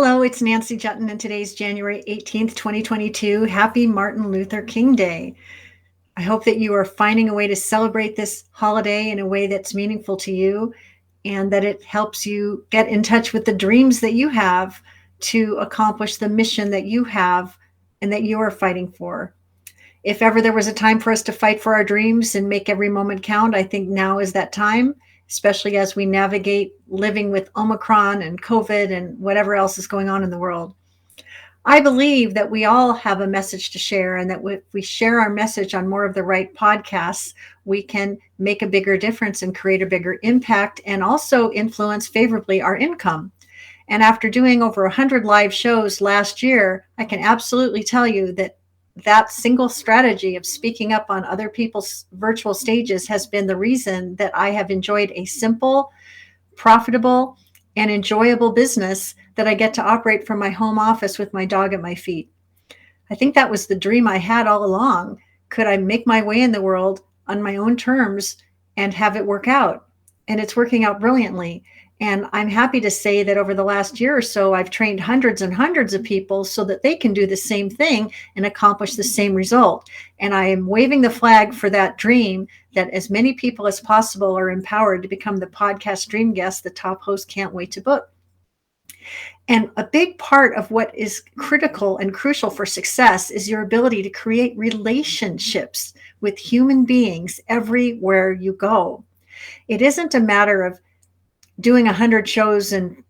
Hello, it's Nancy Jutton, and today's January 18th, 2022. Happy Martin Luther King Day. I hope that you are finding a way to celebrate this holiday in a way that's meaningful to you and that it helps you get in touch with the dreams that you have to accomplish the mission that you have and that you are fighting for. If ever there was a time for us to fight for our dreams and make every moment count, I think now is that time, especially as we navigate living with Omicron and COVID and whatever else is going on in the world. I believe that we all have a message to share, and that if we share our message on more of the right podcasts, we can make a bigger difference and create a bigger impact and also influence favorably our income. And after doing over 100 live shows last year, I can absolutely tell you that that single strategy of speaking up on other people's virtual stages has been the reason that I have enjoyed a simple, profitable, and enjoyable business that I get to operate from my home office with my dog at my feet. I think that was the dream I had all along. Could I make my way in the world on my own terms and have it work out? And it's working out brilliantly. And I'm happy to say that over the last year or so, I've trained hundreds and hundreds of people so that they can do the same thing and accomplish the same result. And I am waving the flag for that dream, that as many people as possible are empowered to become the podcast dream guest the top host can't wait to book. And a big part of what is critical and crucial for success is your ability to create relationships with human beings everywhere you go. It isn't a matter of doing 100 shows and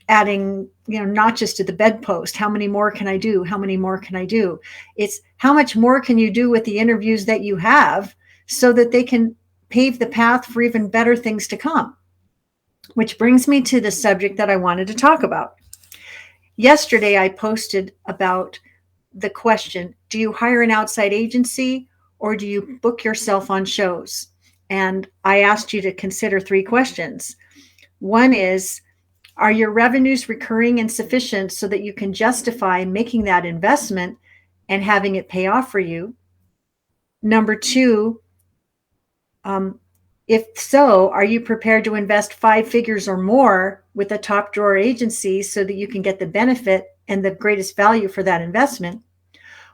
adding, notches to the bedpost. How many more can I do? How many more can I do? It's how much more can you do with the interviews that you have so that they can pave the path for even better things to come. Which brings me to the subject that I wanted to talk about. Yesterday, I posted about the question, do you hire an outside agency or do you book yourself on shows? And I asked you to consider 3 questions. One is, are your revenues recurring and sufficient so that you can justify making that investment and having it pay off for you? Number 2, if so, are you prepared to invest 5 figures or more with a top drawer agency so that you can get the benefit and the greatest value for that investment?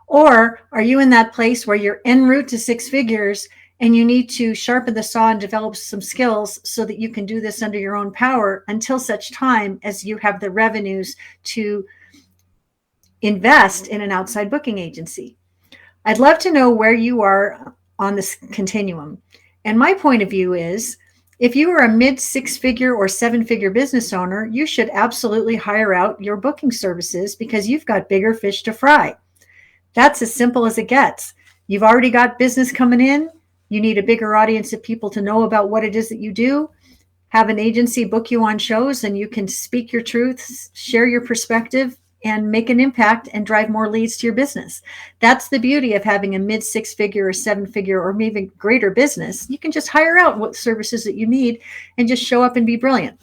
Or are you in that place where you're en route to 6 figures and you need to sharpen the saw and develop some skills so that you can do this under your own power until such time as you have the revenues to invest in an outside booking agency? I'd love to know where you are on this continuum. And my point of view is, if you are a mid 6-figure or 7-figure business owner, you should absolutely hire out your booking services because you've got bigger fish to fry. That's as simple as it gets. You've already got business coming in. You need a bigger audience of people to know about what it is that you do. Have an agency book you on shows and you can speak your truth, share your perspective, and make an impact and drive more leads to your business. That's the beauty of having a mid 6-figure or 7-figure or even greater business. You can just hire out what services that you need and just show up and be brilliant.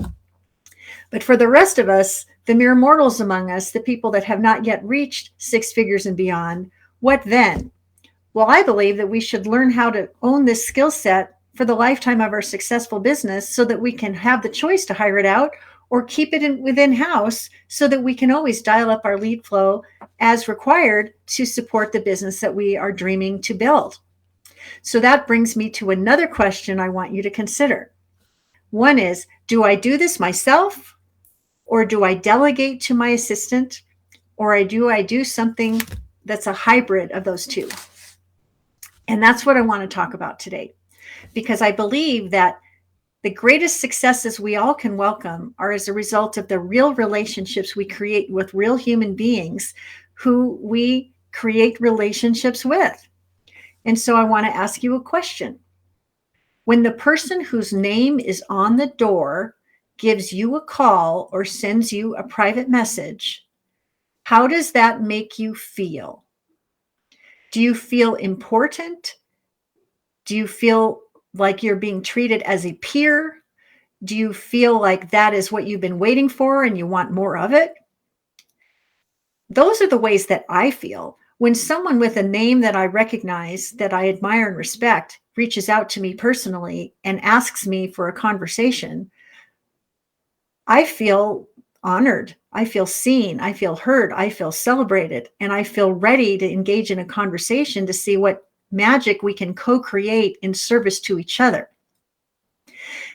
But for the rest of us, the mere mortals among us, the people that have not yet reached 6 figures and beyond, what then? Well, I believe that we should learn how to own this skill set for the lifetime of our successful business so that we can have the choice to hire it out or keep it within house so that we can always dial up our lead flow as required to support the business that we are dreaming to build. So that brings me to another question I want you to consider. One is, do I do this myself, or do I delegate to my assistant, or do I do something that's a hybrid of those two? And that's what I want to talk about today, because I believe that the greatest successes we all can welcome are as a result of the real relationships we create with real human beings who we create relationships with. And so I want to ask you a question. When the person whose name is on the door gives you a call or sends you a private message, how does that make you feel? Do you feel important? Do you feel like you're being treated as a peer? Do you feel like that is what you've been waiting for and you want more of it? Those are the ways that I feel. When someone with a name that I recognize, that I admire and respect, reaches out to me personally and asks me for a conversation, I feel honored. I feel seen, I feel heard, I feel celebrated, and I feel ready to engage in a conversation to see what magic we can co-create in service to each other.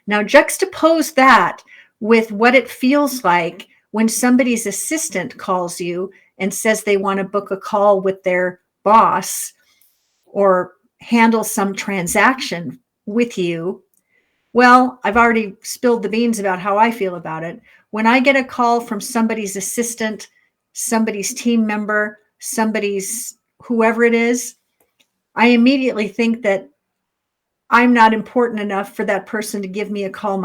Now, juxtapose that with what it feels like when somebody's assistant calls you and says they want to book a call with their boss or handle some transaction with you. Well, I've already spilled the beans about how I feel about it. When I get a call from somebody's assistant, somebody's team member, somebody's whoever it is, I immediately think that I'm not important enough for that person to give me a call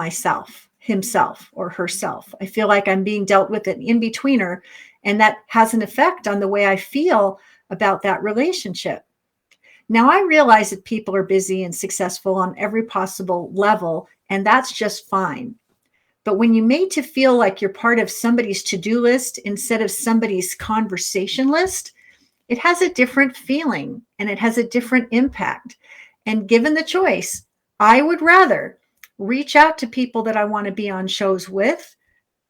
himself or herself. I feel like I'm being dealt with an in-betweener, and that has an effect on the way I feel about that relationship. Now, I realize that people are busy and successful on every possible level, and that's just fine. But when you're made to feel like you're part of somebody's to-do list instead of somebody's conversation list, it has a different feeling and it has a different impact. And given the choice, I would rather reach out to people that I want to be on shows with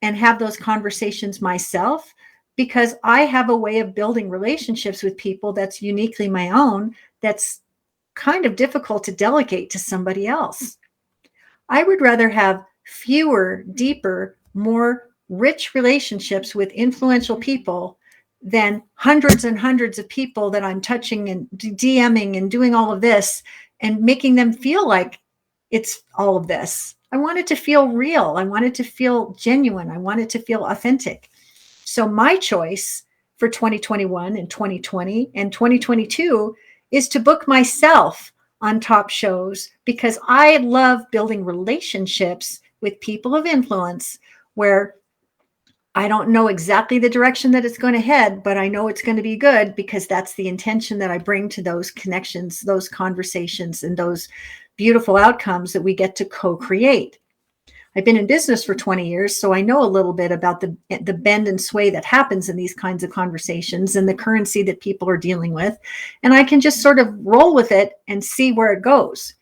and have those conversations myself, because I have a way of building relationships with people that's uniquely my own, that's kind of difficult to delegate to somebody else. I would rather have fewer, deeper, more rich relationships with influential people than hundreds and hundreds of people that I'm touching and DMing and doing all of this and making them feel like it's all of this. I want it to feel real. I want it to feel genuine. I want it to feel authentic. So my choice for 2021 and 2020 and 2022 is to book myself on top shows, because I love building relationships with people of influence where I don't know exactly the direction that it's going to head, but I know it's going to be good, because that's the intention that I bring to those connections, those conversations, and those beautiful outcomes that we get to co-create. I've been in business for 20 years, so I know a little bit about the bend and sway that happens in these kinds of conversations and the currency that people are dealing with. And I can just sort of roll with it and see where it goes.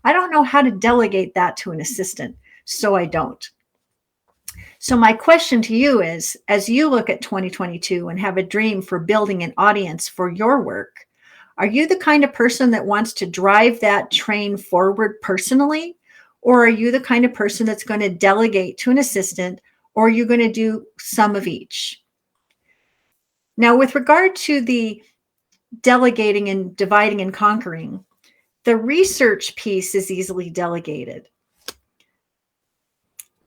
I don't know how to delegate that to an assistant, so I don't. So my question to you is, as you look at 2022 and have a dream for building an audience for your work, are you the kind of person that wants to drive that train forward personally? Or are you the kind of person that's going to delegate to an assistant, or are you going to do some of each? Now, with regard to the delegating and dividing and conquering, the research piece is easily delegated.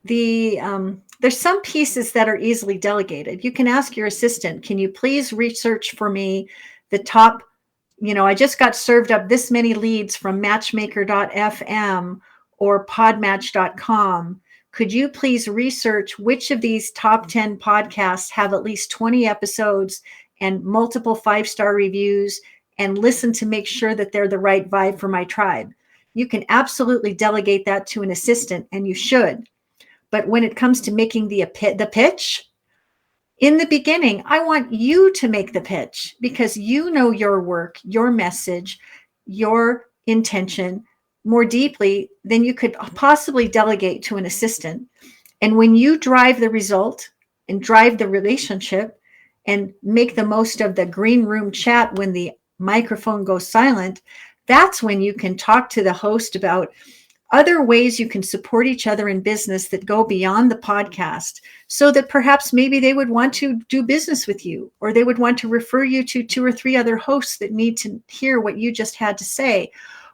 There's some pieces that are easily delegated. You can ask your assistant, can you please research for me the top, I just got served up this many leads from matchmaker.fm or podmatch.com. Could you please research which of these top 10 podcasts have at least 20 episodes and multiple 5-star reviews, and listen to make sure that they're the right vibe for my tribe? You can absolutely delegate that to an assistant, and you should. But when it comes to making the pitch, in the beginning, I want you to make the pitch, because you know your work, your message, your intention more deeply than you could possibly delegate to an assistant. And when you drive the result and drive the relationship and make the most of the green room chat when the microphone goes silent, that's when you can talk to the host about other ways you can support each other in business that go beyond the podcast, so that perhaps maybe they would want to do business with you, or they would want to refer you to 2 or 3 other hosts that need to hear what you just had to say.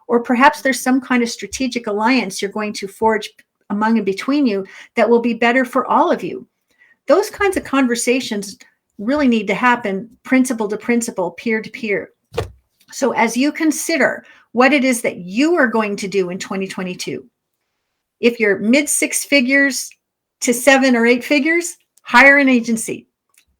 Or perhaps there's some kind of strategic alliance you're going to forge among and between you that will be better for all of you. Those kinds of conversations really need to happen principal to principal, peer to peer. So as you consider what it is that you are going to do in 2022, if you're mid 6 figures to 7 or 8 figures, hire an agency.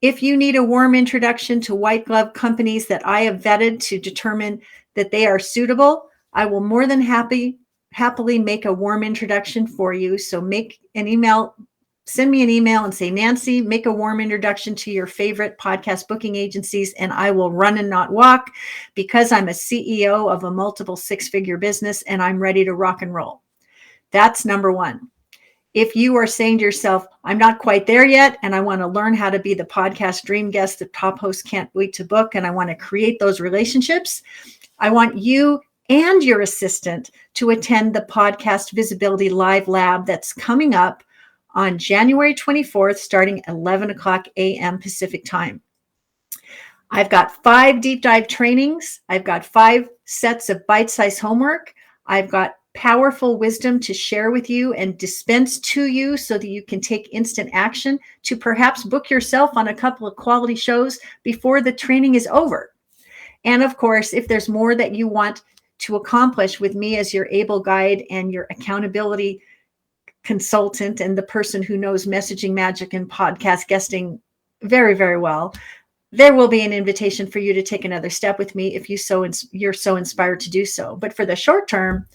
If you need a warm introduction to white glove companies that I have vetted to determine that they are suitable, I will more than happily make a warm introduction for you. So send me an email and say, Nancy, make a warm introduction to your favorite podcast booking agencies, and I will run and not walk, because I'm a CEO of a multiple 6-figure business and I'm ready to rock and roll. That's number one. If you are saying to yourself, I'm not quite there yet, and I want to learn how to be the podcast dream guest the top host can't wait to book, and I want to create those relationships, I want you and your assistant to attend the Podcast Visibility Live Lab that's coming up on January 24th, starting at 11 o'clock a.m. Pacific time. I've got 5 deep dive trainings. I've got 5 sets of bite-sized homework. I've got powerful wisdom to share with you and dispense to you so that you can take instant action to perhaps book yourself on a couple of quality shows before the training is over. And of course, if there's more that you want to accomplish with me as your able guide and your accountability consultant and the person who knows messaging magic and podcast guesting very, very well, there will be an invitation for you to take another step with me if you're so inspired to do so. But for the short term,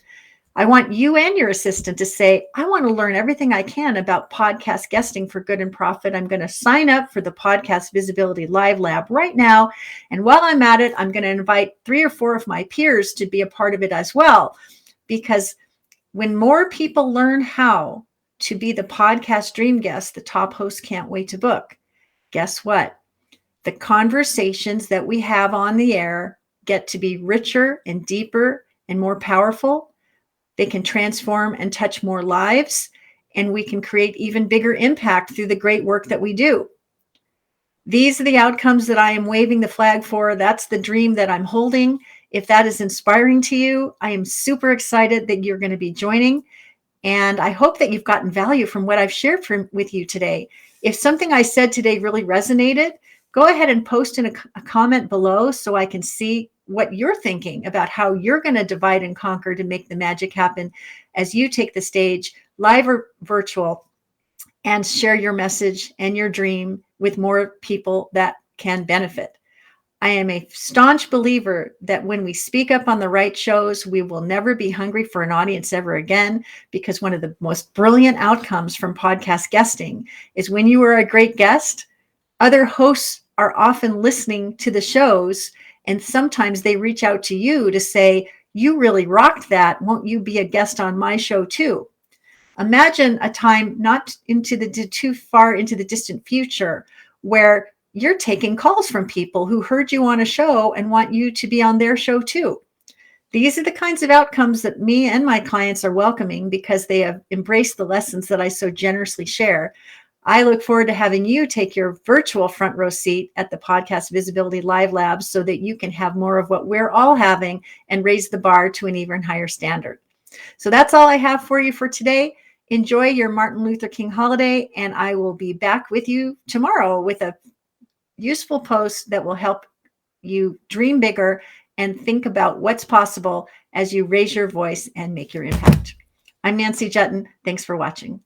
I want you and your assistant to say, I want to learn everything I can about podcast guesting for good and profit. I'm going to sign up for the Podcast Visibility Live Lab right now. And while I'm at it, I'm going to invite 3 or 4 of my peers to be a part of it as well. Because when more people learn how to be the podcast dream guest the top host can't wait to book, guess what? The conversations that we have on the air get to be richer and deeper and more powerful. They can transform and touch more lives, and we can create even bigger impact through the great work that we do. These are the outcomes that I am waving the flag for. That's the dream that I'm holding. If that is inspiring to you, I am super excited that you're going to be joining. And I hope that you've gotten value from what I've shared with you today. If something I said today really resonated, go ahead and post in a comment below so I can see what you're thinking about how you're going to divide and conquer to make the magic happen as you take the stage, live or virtual, and share your message and your dream with more people that can benefit. I am a staunch believer that when we speak up on the right shows, we will never be hungry for an audience ever again, because one of the most brilliant outcomes from podcast guesting is when you are a great guest, other hosts are often listening to the shows, and sometimes they reach out to you to say, you really rocked that. Won't you be a guest on my show too? Imagine a time not too far into the distant future where you're taking calls from people who heard you on a show and want you to be on their show too. These are the kinds of outcomes that me and my clients are welcoming because they have embraced the lessons that I so generously share. I look forward to having you take your virtual front row seat at the Podcast Visibility Live Labs so that you can have more of what we're all having and raise the bar to an even higher standard. So that's all I have for you for today. Enjoy your Martin Luther King holiday, and I will be back with you tomorrow with a useful post that will help you dream bigger and think about what's possible as you raise your voice and make your impact. I'm Nancy Juetten. Thanks for watching.